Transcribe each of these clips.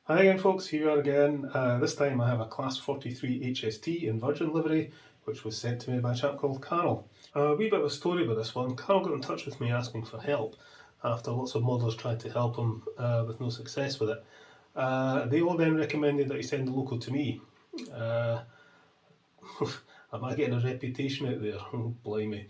Hi again folks, here we are again. This time I have a Class 43 HST in Virgin livery, which was sent to me by a chap called Carol. A wee bit of a story about this one. Carol got in touch with me asking for help after lots of modders tried to help him with no success with it. They all then recommended that he send the local to me. Am I getting a reputation out there? Oh, blimey.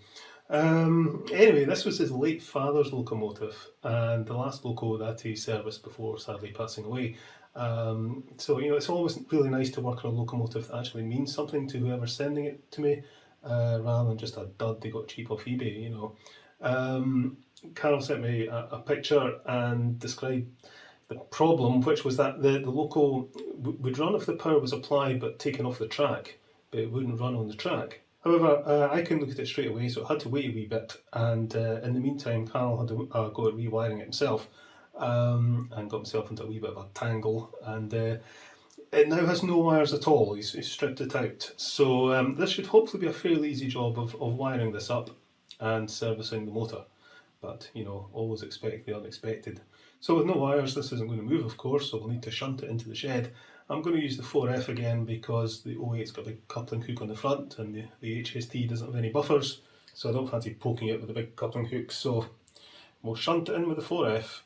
Anyway, this was his late father's locomotive and the last loco that he serviced before sadly passing away. So, it's always really nice to work on a locomotive that actually means something to whoever's sending it to me, rather than just a dud they got cheap off eBay, Carol sent me a picture and described the problem, which was that the loco would run if the power was applied but taken off the track, but it wouldn't run on the track. However, I couldn't look at it straight away, so it had to wait a wee bit, and in the meantime Carl had to go at rewiring it himself, and got himself into a wee bit of a tangle, and it now has no wires at all. He's stripped it out. So this should hopefully be a fairly easy job of wiring this up and servicing the motor. But, always expect the unexpected. So with no wires, this isn't going to move, of course, so we'll need to shunt it into the shed. I'm going to use the 4F again because the 08's got a big coupling hook on the front and the HST doesn't have any buffers, so I don't fancy poking it with a big coupling hook, so we'll shunt it in with the 4F.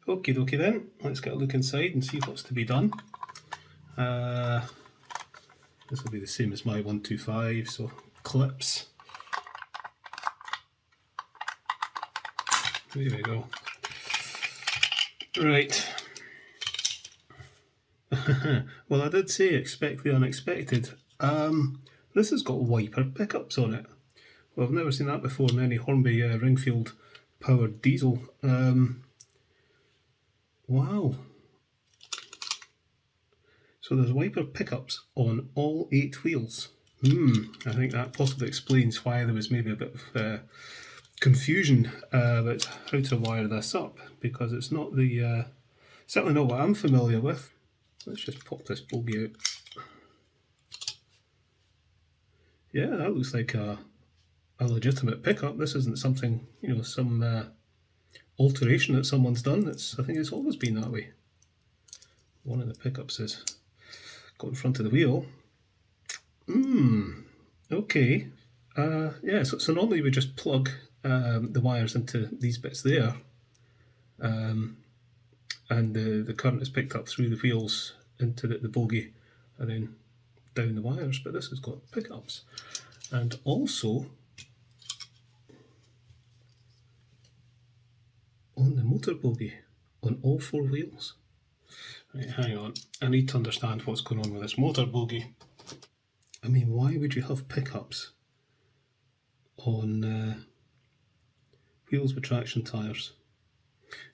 Okie dokie then, let's get a look inside and see what's to be done. This will be the same as my 125, so clips. There we go. Right. Well, I did say expect the unexpected. This has got wiper pickups on it. Well, I've never seen that before in any Hornby Ringfield powered diesel. Wow. So there's wiper pickups on all 8 wheels. I think that possibly explains why there was maybe a bit of confusion about how to wire this up, because it's not the certainly not what I'm familiar with. Let's just pop this bogie out. Yeah, that looks like a legitimate pickup. This isn't something, some alteration that someone's done. I think it's always been that way. One of the pickups is got in front of the wheel. Okay. Yeah, so normally we just plug the wires into these bits there, and the current is picked up through the wheels into the bogie and then down the wires, but this has got pickups. And also on the motor bogie on all 4 wheels. Right, hang on, I need to understand what's going on with this motor bogie. I mean, why would you have pickups on wheels with traction tyres?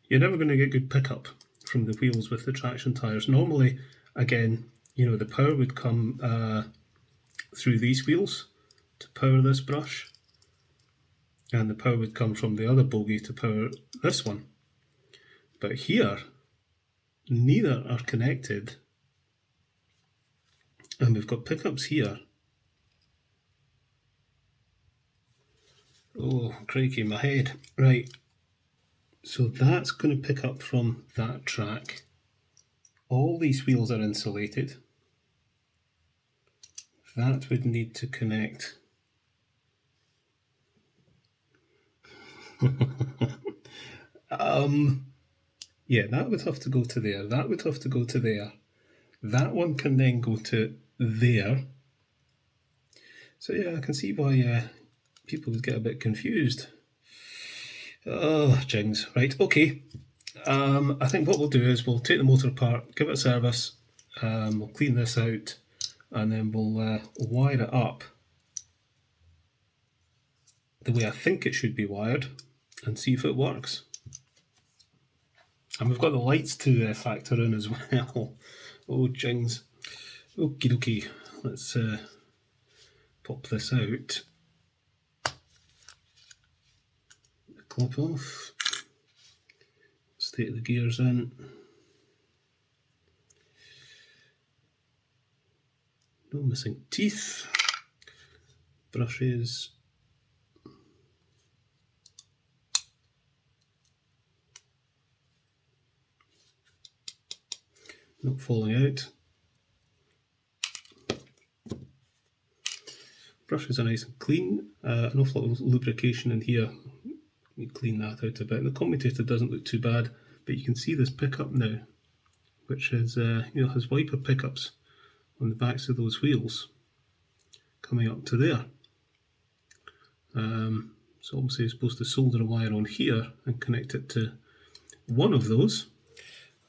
You're never going to get good pickup from the wheels with the traction tyres. Normally, again, the power would come through these wheels to power this brush, and the power would come from the other bogie to power this one. But here, neither are connected, and we've got pickups here. Oh, crikey, my head. Right, so that's going to pick up from that track. All these wheels are insulated. That would need to connect. Yeah, that would have to go to there. That would have to go to there. That one can then go to there. So yeah, I can see why people would get a bit confused. Oh, jings. Right, okay. I think what we'll do is we'll take the motor apart, give it a service, we'll clean this out, and then we'll wire it up the way I think it should be wired and see if it works. And we've got the lights to factor in as well. Oh, jings. Okie dokie. Let's pop this out. clip off, state the gears in. No missing teeth. Brushes. Not falling out. Brushes are nice and clean. An awful lot of lubrication in here. Let me clean that out a bit. The commutator doesn't look too bad, but you can see this pickup now, which is has wiper pickups on the backs of those wheels coming up to there. So obviously you're supposed to solder a wire on here and connect it to one of those.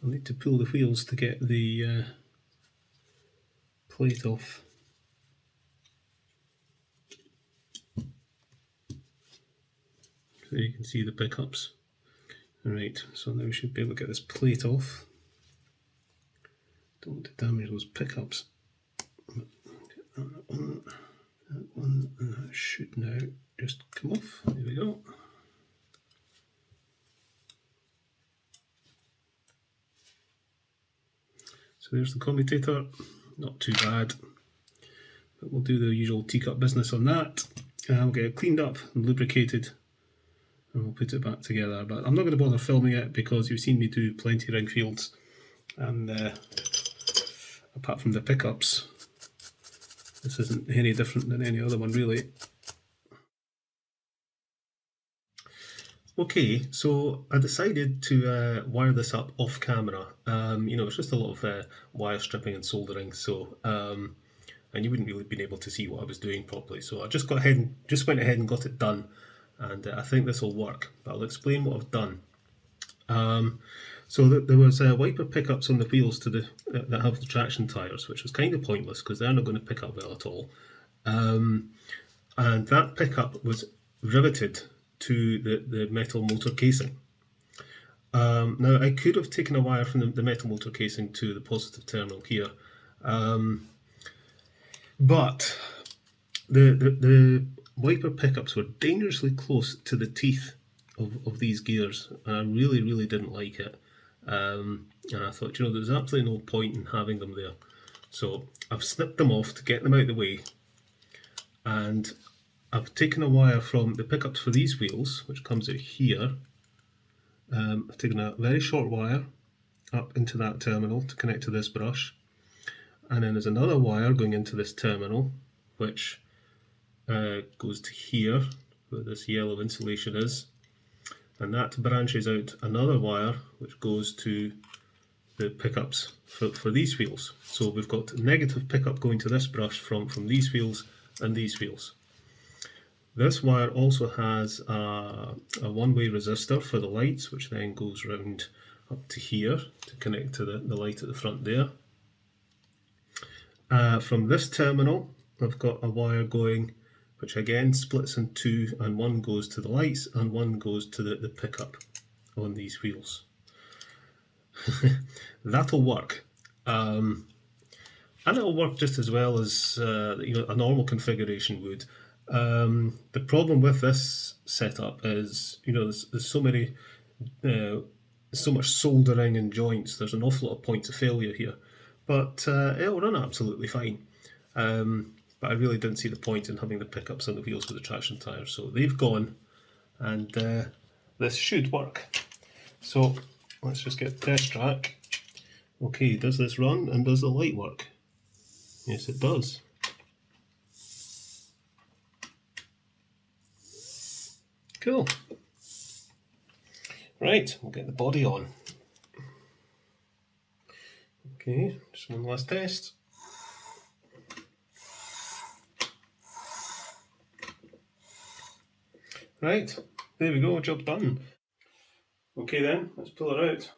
I'll need to pull the wheels to get the plate off. So you can see the pickups. Alright, so now we should be able to get this plate off. Don't want to damage those pickups. That one, and that should now just come off. There we go. So there's the commutator, not too bad, but we'll do the usual teacup business on that. We'll get it cleaned up and lubricated, and we'll put it back together. But I'm not going to bother filming it because you've seen me do plenty ring fields, and apart from the pickups, this isn't any different than any other one really. Okay, so I decided to wire this up off camera. It's just a lot of wire stripping and soldering, so and you wouldn't really been able to see what I was doing properly. So I just went ahead and got it done, and I think this will work. But I'll explain what I've done. So there was wiper pickups on the wheels that have the traction tyres, which was kind of pointless because they're not going to pick up well at all. And that pickup was riveted to the metal motor casing. Now I could have taken a wire from the metal motor casing to the positive terminal here, but the wiper pickups were dangerously close to the teeth of these gears, and I really didn't like it. And I thought, there's absolutely no point in having them there. So I've snipped them off to get them out of the way, and I've taken a wire from the pickups for these wheels, which comes out here. I've taken a very short wire up into that terminal to connect to this brush, and then there's another wire going into this terminal, which goes to here, where this yellow insulation is, and that branches out another wire which goes to the pickups for these wheels. So we've got negative pickup going to this brush from these wheels and these wheels. This wire also has a one-way resistor for the lights, which then goes round up to here to connect to the light at the front there. From this terminal I've got a wire going, which again splits in two, and one goes to the lights and one goes to the pickup on these wheels. That'll work, and it'll work just as well as a normal configuration would. The problem with this setup is there's so much soldering and joints. There's an awful lot of points of failure here, but it'll run absolutely fine. But I really didn't see the point in having the pickups on the wheels with the traction tyres, so they've gone, and this should work. So let's just get a test track. Okay, does this run, and does the light work? Yes, it does. Cool. Right, we'll get the body on. Okay, just one last test. Right, there we go, job done. Okay then, let's pull it out.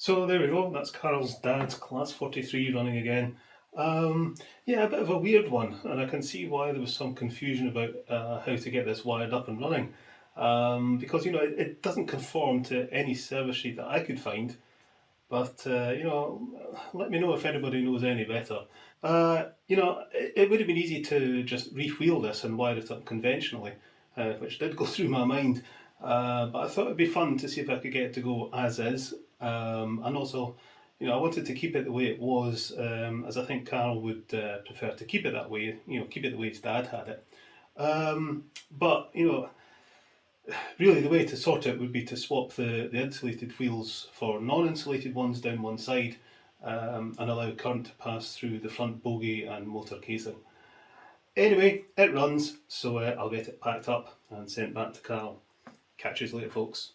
So there we go, that's Carol's dad's Class 43 running again. Yeah, a bit of a weird one, and I can see why there was some confusion about how to get this wired up and running. Because, you know, it doesn't conform to any service sheet that I could find, but, you know, let me know if anybody knows any better. You know, it would have been easy to just re-wheel this and wire it up conventionally, which did go through my mind. But I thought it'd be fun to see if I could get it to go as is. And also, you know, I wanted to keep it the way it was, as I think Carl would prefer to keep it that way, you know, keep it the way his dad had it. But, you know, really the way to sort it would be to swap the insulated wheels for non-insulated ones down one side, and allow current to pass through the front bogie and motor casing. Anyway, it runs, so I'll get it packed up and sent back to Carl. Catch you later, folks.